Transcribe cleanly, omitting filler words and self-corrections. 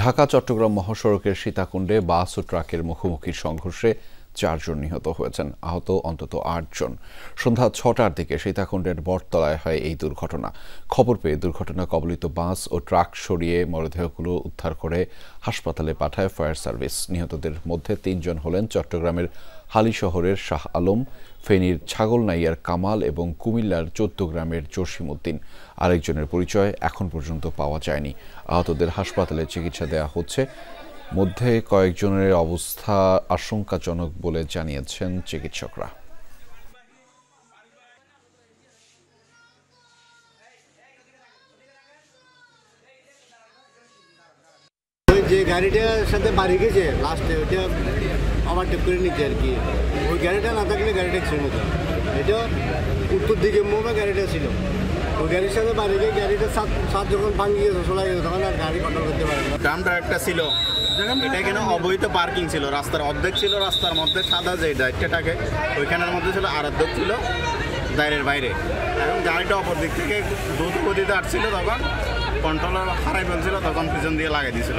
ঢাকা-চট্টগ্রাম মহাসড়কের সীতাকুণ্ডে বাস ও ট্রাকের মুখোমুখি সংঘর্ষে ৪ জন নিহত হয়েছেন, আহত অন্তত ৮ জন। সন্ধ্যা ৬টার দিকে সীতাকুণ্ডের বটতলায় হয় এই দুর্ঘটনা। খবর পেয়ে দুর্ঘটনা কবলিত বাস ও ট্রাক সরিয়ে মরদেহগুলো উদ্ধার করে হাসপাতালে পাঠায় ফায়ার সার্ভিস। নিহতদের মধ্যে ৩ জন হলেন চট্টগ্রামের হালিশহরের শাহ আলম, ফেনীর ছাগলনাইয়ার কামাল এবং কুমিল্লার ১৪ গ্রামের জসিম উদ্দিন। আরেকজনের পরিচয় এখন পর্যন্ত পাওয়া যায়নি। আহতদের হাসপাতালে চিকিৎসা দেওয়া হচ্ছে। মধ্যে কয়েকজনের অবস্থা আশঙ্কাজনক বলে জানিয়েছেন চিকিৎসকরা। যে গাড়িটার সাথে বাড়ি গেছে লাস্টে ওইটা ওভারটেক করে নিচ্ছে আর কি। ওই গাড়িটা না থাকলে গাড়িটা ছিল না। এটা উত্তর দিকে মোমে গাড়িটা ছিল। ওই গাড়ির সাথে বাড়ি গিয়ে গাড়িটা সাত যখন ভাঙি গেছে চলে গেছে তখন আর গাড়ি কন্ট্রোল করতে পারে না। ড্রামটা একটা ছিল, এটা কেন অবৈধ পার্কিং ছিল, রাস্তার অর্ধেক ছিল, রাস্তার মধ্যে সাদা যে দায়িত্বটাকে ওইখানের মধ্যে ছিল, আর অর্ধেক ছিল দায়ের বাইরে। এবং গাড়িটা অপর দিক থেকে দ্রুত গতিতে আসছিল, তখন কন্ট্রোলার হারাই ফেলছিল, তখন পিছন দিয়ে লাগাই দিয়েছিল।